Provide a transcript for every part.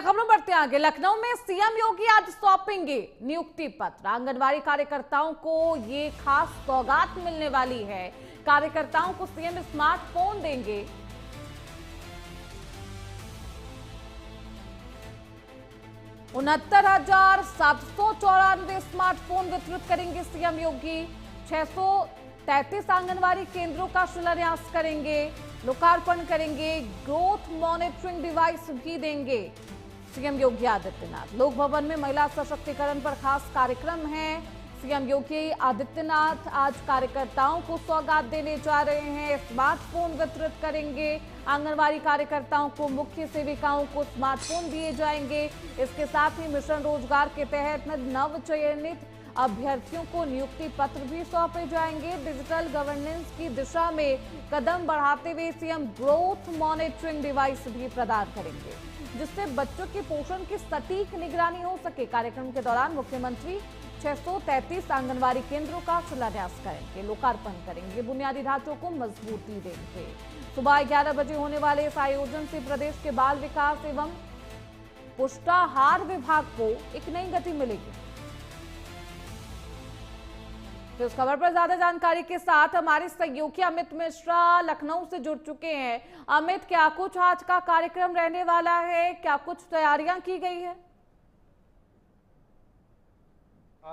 खबरों बढ़ते हैं आगे। लखनऊ में सीएम योगी आज सौंपेंगे नियुक्ति पत्र। आंगनबाड़ी कार्यकर्ताओं को ये खास सौगात मिलने वाली है। कार्यकर्ताओं को सीएम स्मार्टफोन देंगे। « 69,794 स्मार्टफोन वितरित करेंगे सीएम योगी। 633 आंगनबाड़ी केंद्रों का शिलान्यास करेंगे, लोकार्पण करेंगे। ग्रोथ मॉनिटरिंग डिवाइस भी देंगे सीएम योगी आदित्यनाथ। लोक भवन में महिला सशक्तिकरण पर खास कार्यक्रम है। सीएम योगी आदित्यनाथ आज कार्यकर्ताओं को सौगात देने जा रहे हैं। स्मार्टफोन वितरित करेंगे। आंगनबाड़ी कार्यकर्ताओं को, मुख्य सेविकाओं को स्मार्टफोन दिए जाएंगे। इसके साथ ही मिशन रोजगार के तहत नवचयनित अभ्यर्थियों को नियुक्ति पत्र भी सौंपे जाएंगे। डिजिटल गवर्नेंस की दिशा में कदम बढ़ाते हुए सीएम ग्रोथ मॉनिटरिंग डिवाइस भी प्रदान करेंगे, जिससे बच्चों के पोषण की सटीक निगरानी हो सके। कार्यक्रम के दौरान मुख्यमंत्री 633 आंगनबाड़ी केंद्रों का शिलान्यास करेंगे, लोकार्पण करेंगे, बुनियादी ढांचों को मजबूती देंगे। सुबह 11 बजे होने वाले इस आयोजन से प्रदेश के बाल विकास एवं पुष्टाहार विभाग को एक नई गति मिलेगी। तो इस खबर पर ज्यादा जानकारी के साथ हमारे सहयोगी अमित मिश्रा लखनऊ से जुड़ चुके हैं। अमित, क्या कुछ आज का कार्यक्रम रहने वाला है? क्या कुछ तैयारियां की गई है?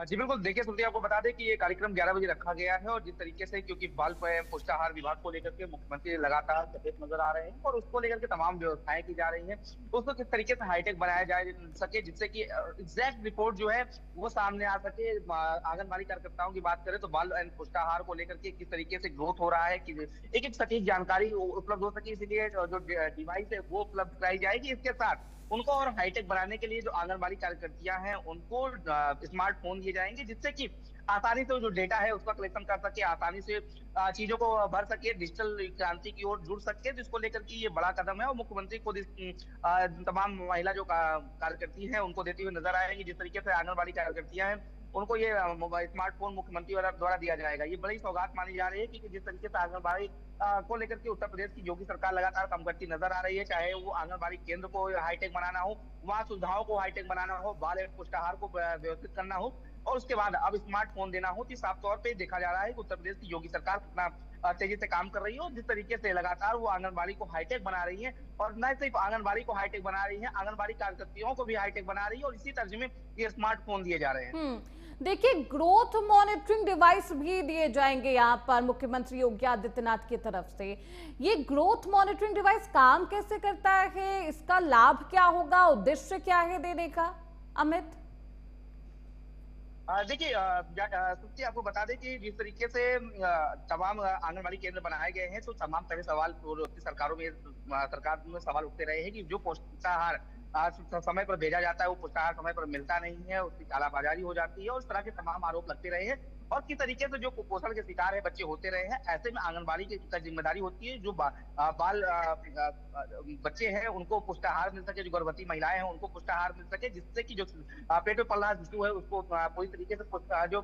जी बिल्कुल, देखिए सुनते आपको बता दें कि ये कार्यक्रम 11 बजे रखा गया है। और जिस तरीके से, क्योंकि बाल पुष्टाहार विभाग को लेकर के मुख्यमंत्री लगातार सचेत नजर आ रहे हैं और उसको लेकर के तमाम व्यवस्थाएं की जा रही हैं, उसको किस तरीके से हाईटेक बनाया जा सके, जिससे कि एग्जैक्ट रिपोर्ट जो है वो सामने आ सके। आंगनबाड़ी कार्यकर्ताओं की बात करें तो बाल पुष्टाहार को लेकर के किस तरीके से ग्रोथ हो रहा है, कि एक सटीक जानकारी उपलब्ध हो सके, इसीलिए जो डिवाइस है वो उपलब्ध कराई जाएगी। इसके साथ उनको और हाईटेक बनाने के लिए जो आंगनबाड़ी कार्यकर्तियां हैं उनको स्मार्टफोन दिए जाएंगे, जिससे कि आसानी से जो डेटा है उसका कलेक्शन कर सके, आसानी से चीजों को भर सके, डिजिटल क्रांति की ओर जुड़ सके। जिसको लेकर के ये बड़ा कदम है और मुख्यमंत्री खुद इस तमाम महिला जो कार्यकर्ती हैं उनको देती हुई नजर आएंगी। जिस तरीके से आंगनबाड़ी कार्यकर्तियां हैं उनको ये स्मार्टफोन मुख्यमंत्री द्वारा दिया जाएगा। ये बड़ी सौगात मानी जा रही है, क्योंकि जिस तरीके से आंगनबाड़ी को लेकर के उत्तर प्रदेश की योगी सरकार लगातार काम करती नजर आ रही है, चाहे वो आंगनबाड़ी केंद्र को हाईटेक बनाना हो, वहाँ सुविधाओं को हाईटेक बनाना हो, बाल पुष्टाहार को व्यवस्थित करना हो, और उसके बाद अब स्मार्टफोन देना हो। तो साफ तौर पे देखा जा रहा है कि उत्तर प्रदेश की योगी सरकार कितना तेजी से काम कर रही है और जिस तरीके से लगातार वो आंगनबाड़ी को हाईटेक बना रही है। और न सिर्फ आंगनबाड़ी को हाईटेक बना रही है, आंगनबाड़ी कार्यकर्तियों को भी हाईटेक बना रही है, और इसी तर्ज में ये स्मार्टफोन दिए जा रहे हैं। देखिए, ग्रोथ मॉनिटरिंग डिवाइस भी दिए जाएंगे यहाँ पर मुख्यमंत्री योगी आदित्यनाथ की तरफ से। ये ग्रोथ मॉनिटरिंग डिवाइस काम कैसे करता है, इसका लाभ क्या होगा, उद्देश्य क्या है देने का, अमित? देखिए, सुप्ति आपको बता दें कि जिस तरीके से तमाम आंगनबाड़ी केंद्र बनाए गए हैं, तो तमाम तरह सवाल सरकार में सवाल उठते रहे हैं कि जो पुष्टाहार समय पर भेजा जाता है वो पुष्टाहार समय पर मिलता नहीं है, उसकी कालाबाजारी हो जाती है, और इस तरह के तमाम आरोप लगते रहे हैं। और किस तरीके से जो कुपोषण के शिकार है बच्चे होते रहे हैं, ऐसे में आंगनबाड़ी की जिम्मेदारी होती है जो बाल बच्चे हैं उनको पुष्टाहार मिल सके, जो गर्भवती महिलाएं हैं उनको पुष्टाहार मिल सके, जिससे कि जो पेट में पल रहा शिशु है उसको पूरी तरीके से जो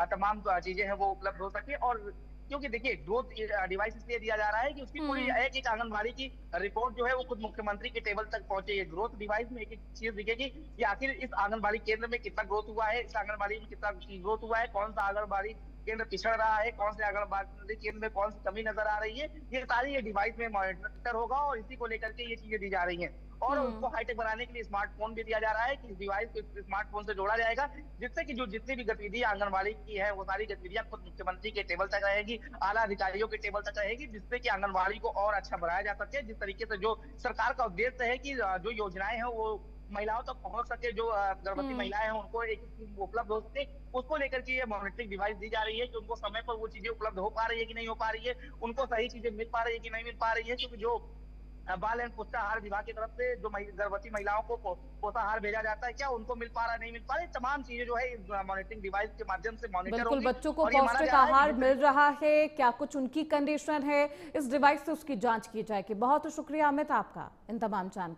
तमाम चीजें हैं वो उपलब्ध हो सके। और क्योंकि देखिए, ग्रोथ डिवाइस इसलिए दिया जा रहा है कि उसकी पूरी एक आंगनबाड़ी की रिपोर्ट जो है वो खुद मुख्यमंत्री के टेबल तक पहुंचे। ग्रोथ डिवाइस में एक चीज दिखेगी कि आखिर इस आंगनबाड़ी केंद्र में कितना ग्रोथ हुआ है, इस आंगनबाड़ी में कितना ग्रोथ हुआ है, कौन सा आंगनबाड़ी केंद्र पिछड़ रहा है, कौन से आंगनबाड़ी केंद्र में कौन सी कमी नजर आ रही है, ये सारी ये डिवाइस में मॉनिटर होगा। और इसी को लेकर के ये चीजें दी जा रही हैं। और उसको हाईटेक बनाने के लिए स्मार्टफोन भी दिया जा रहा है कि इस डिवाइस को स्मार्टफोन से जोड़ा जाएगा, जिससे कि जो जितनी भी गतिविधियां आंगनबाड़ी की है वो सारी गतिविधियां खुद मुख्यमंत्री के टेबल तक रहेगी, आला अधिकारियों के टेबल तक रहेगी, जिससे कि आंगनबाड़ी को और अच्छा बनाया जा सके। जिस तरीके से जो सरकार का उद्देश्य है कि जो योजनाएं हैं वो महिलाओं तक पहुंच सके, जो गर्भवती महिलाएं हैं उनको एक उपलब्ध हो सके, उसको लेकर के ये मॉनिटरिंग डिवाइस दी जा रही है कि उनको समय पर वो चीजें उपलब्ध हो पा रही है कि नहीं हो पा रही है, उनको सही चीजें मिल पा रही है कि नहीं मिल पा रही है। क्योंकि जो बाल एवं पुष्टाहार विभाग की तरफ से जो गर्भवती महिलाओं को पोषाहार भेजा जाता है, क्या उनको मिल पा रहा है, नहीं मिल पा रहा है, तमाम चीजें जो है इस मॉनिटरिंग डिवाइस के माध्यम से मॉनिटर बिल्कुल, होगी। बच्चों को पौष्टिक आहार मिल रहा है, क्या कुछ उनकी कंडीशन है, इस डिवाइस से उसकी जांच की जाएगी। बहुत शुक्रिया अमित आपका इन तमाम जानकारी।